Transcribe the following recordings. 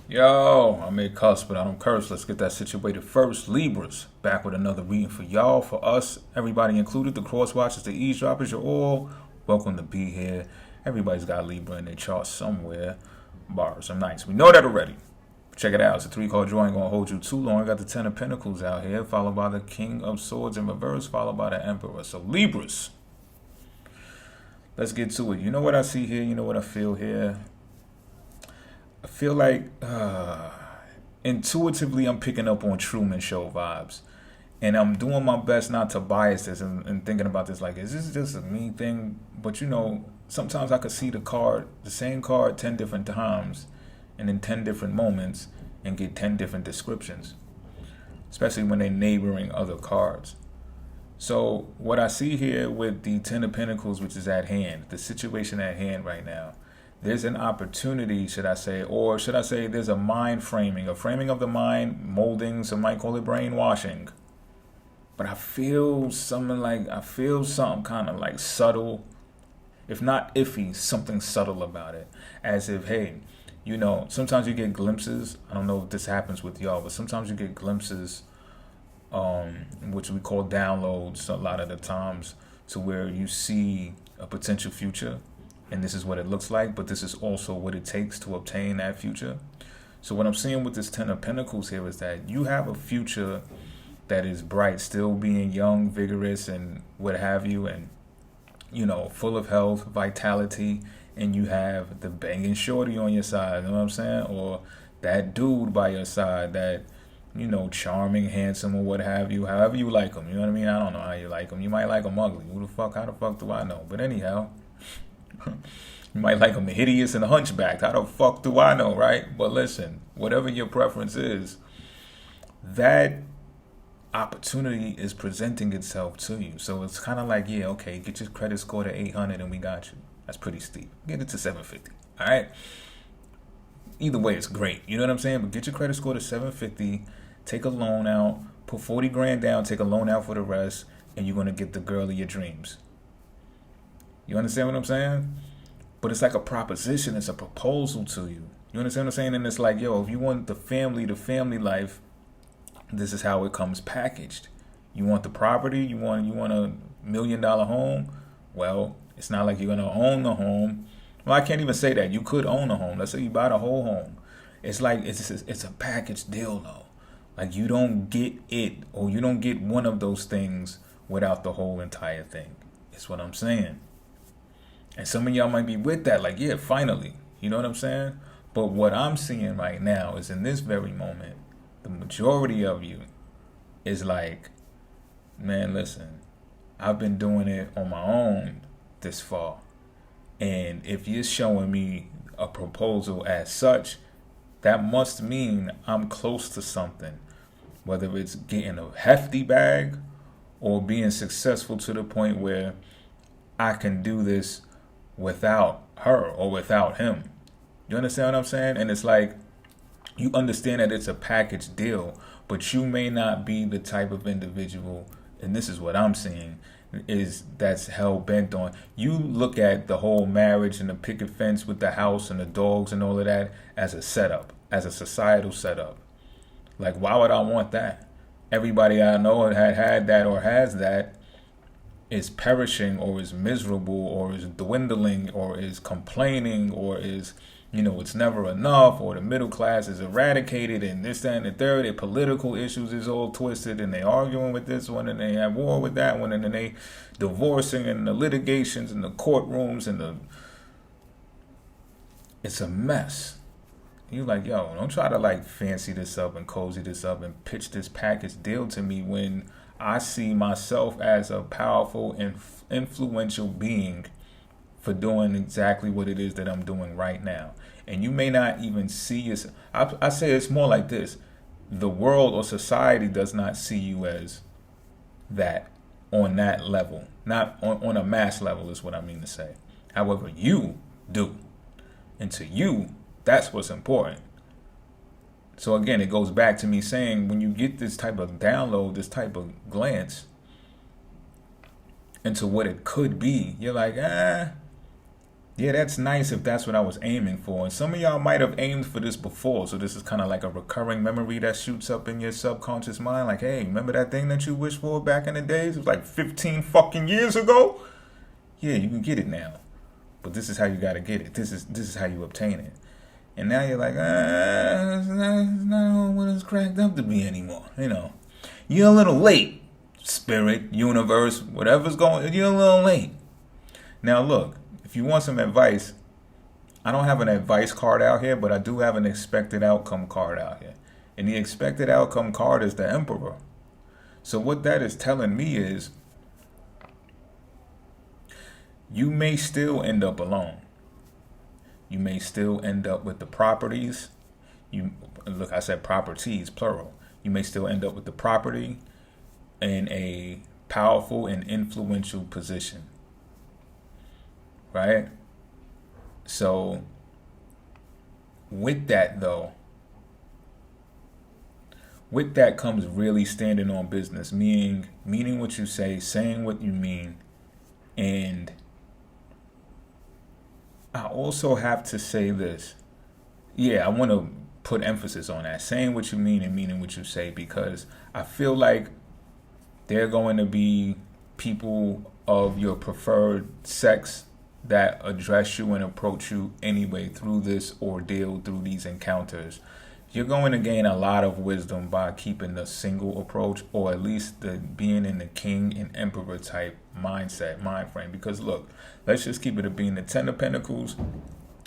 Yo, I may cuss, but I don't curse. Let's get that situated first. Libras, back with another reading for y'all, for us, everybody included, the cross watchers, the eavesdroppers, you're all welcome to be here. Everybody's got Libra in their chart somewhere. Bars are nice. We know that already. Check it out. It's a three-card drawing. Gonna hold you too long. I got the Ten of Pentacles out here, followed by the King of Swords in reverse, followed by the Emperor. So Libras, let's get to it. You know what I see here? You know what I feel here? I feel like intuitively I'm picking up on Truman Show vibes. And I'm doing my best not to bias this and thinking about this like, is this just a me thing? But sometimes I could see the same card 10 different times and in 10 different moments and get 10 different descriptions, especially when they're neighboring other cards. So what I see here with the Ten of Pentacles, which is at hand, the situation at hand right now, there's an opportunity, should I say, or should I say there's a mind framing, a framing of the mind, molding, some might call it brainwashing. But I feel something kind of like subtle, if not iffy, something subtle about it. As if, hey, sometimes you get glimpses. I don't know if this happens with y'all, but sometimes you get glimpses, which we call downloads a lot of the times, to where you see a potential future. And this is what it looks like, but this is also what it takes to obtain that future. So what I'm seeing with this Ten of Pentacles here is that you have a future that is bright, still being young, vigorous, and what have you, and full of health, vitality, and you have the banging shorty on your side, you know what I'm saying? Or that dude by your side that, charming, handsome, or what have you, however you like them, you know what I mean? I don't know how you like them. You might like them ugly. How the fuck do I know? But anyhow, you might like them hideous and hunchbacked. How the fuck do I know, right? But listen, whatever your preference is, that opportunity is presenting itself to you. So it's kind of like, yeah, okay, get your credit score to 800 and we got you. That's pretty steep. Get it to 750. All right. Either way, it's great. You know what I'm saying? But get your credit score to 750. Take a loan out. Put 40 grand down. Take a loan out for the rest, and you're gonna get the girl of your dreams. You understand what I'm saying? But it's like a proposition. It's a proposal to you. You understand what I'm saying? And it's like, yo, if you want the family life, this is how it comes packaged. You want the property, you want a $1 million home. Well, it's not like you're gonna own the home. Well, I can't even say that. You could own a home. Let's say you buy the whole home. It's like it's a package deal though. Like you don't get it, or you don't get one of those things without the whole entire thing. It's what I'm saying. And some of y'all might be with that, like, yeah, finally. You know what I'm saying? But what I'm seeing right now is in this very moment, the majority of you is like, man, listen, I've been doing it on my own this far. And if you're showing me a proposal as such, that must mean I'm close to something. Whether it's getting a hefty bag or being successful to the point where I can do this without her or without him. You understand what I'm saying? And it's like, you understand that it's a package deal, but you may not be the type of individual, and this is what I'm seeing, is that's hell bent on. You look at the whole marriage and the picket fence with the house and the dogs and all of that as a setup, as a societal setup. Like, why would I want that? Everybody I know had that or has that is perishing or is miserable or is dwindling or is complaining or is, it's never enough, or the middle class is eradicated and this, that, and the third. Their political issues is all twisted and they arguing with this one and they have war with that one and then they divorcing and the litigations and the courtrooms and it's a mess. You like, yo, don't try to like fancy this up and cozy this up and pitch this package deal to me when I see myself as a powerful and influential being for doing exactly what it is that I'm doing right now. And you may not even see it. I say it's more like this. The world or society does not see you as that on that level. Not on a mass level is what I mean to say. However, you do. And to you, that's what's important. So again, it goes back to me saying, when you get this type of download, this type of glance into what it could be, you're like, Yeah, that's nice if that's what I was aiming for. And some of y'all might have aimed for this before. So this is kind of like a recurring memory that shoots up in your subconscious mind. Like, hey, remember that thing that you wished for back in the days? It was like 15 fucking years ago. Yeah, you can get it now. But this is how you got to get it. This is how you obtain it. And now you're like, it's not what it's cracked up to be anymore. You know, you're a little late, spirit, universe, whatever's going, you're a little late. Now look, if you want some advice, I don't have an advice card out here, but I do have an expected outcome card out here. And the expected outcome card is the Emperor. So what that is telling me is you may still end up alone. You may still end up with the properties. Look, I said properties, plural. You may still end up with the property in a powerful and influential position. Right? So, with that though, with that comes really standing on business, meaning what you say, saying what you mean. And I also have to say this. Yeah, I want to put emphasis on that, saying what you mean and meaning what you say, because I feel like there are going to be people of your preferred sex that address you and approach you anyway through this ordeal, through these encounters. You're going to gain a lot of wisdom by keeping the single approach, or at least the being in the king and emperor type mind frame. Because look, let's just keep it a being the 10 of Pentacles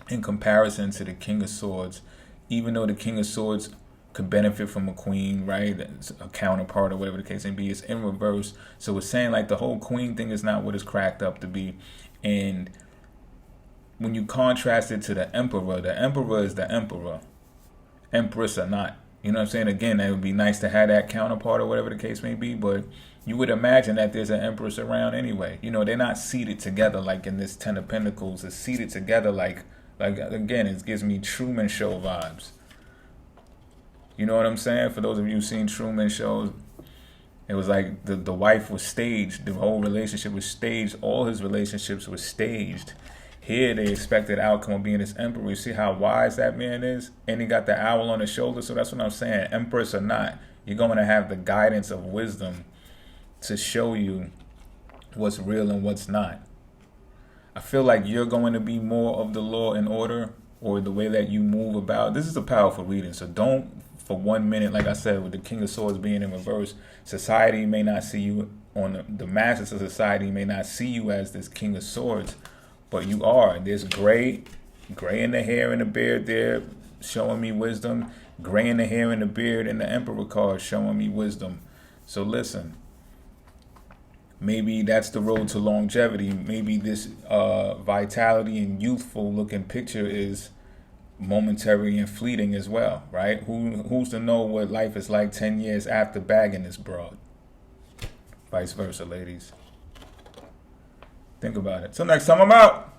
in comparison to the King of Swords. Even though the King of Swords could benefit from a queen, right? A counterpart or whatever the case may be. It's in reverse. So it's saying like the whole queen thing is not what it's cracked up to be. And when you contrast it to the emperor is the emperor. Empress or not. You know what I'm saying? Again, it would be nice to have that counterpart or whatever the case may be, but you would imagine that there's an empress around anyway. You know, they're not seated together like in this 10 of Pentacles. It's seated together like again, it gives me Truman Show vibes. You know what I'm saying? For those of you who've seen Truman shows, it was like the wife was staged. The whole relationship was staged. All his relationships were staged. Here, the expected outcome of being this emperor. You see how wise that man is? And he got the owl on his shoulder. So that's what I'm saying. Empress or not, you're going to have the guidance of wisdom to show you what's real and what's not. I feel like you're going to be more of the law and order, or the way that you move about. This is a powerful reading. So don't, for 1 minute, like I said, with the King of Swords being in reverse, society may not see you, on the masses of society may not see you as this King of Swords. But you are. There's gray in the hair and the beard there, showing me wisdom. Gray in the hair and the beard in the Emperor card, showing me wisdom. So listen, maybe that's the road to longevity. Maybe this vitality and youthful looking picture is momentary and fleeting as well, right? Who's to know what life is like 10 years after bagging this broad? Vice versa, ladies. Think about it. Till next time, I'm out.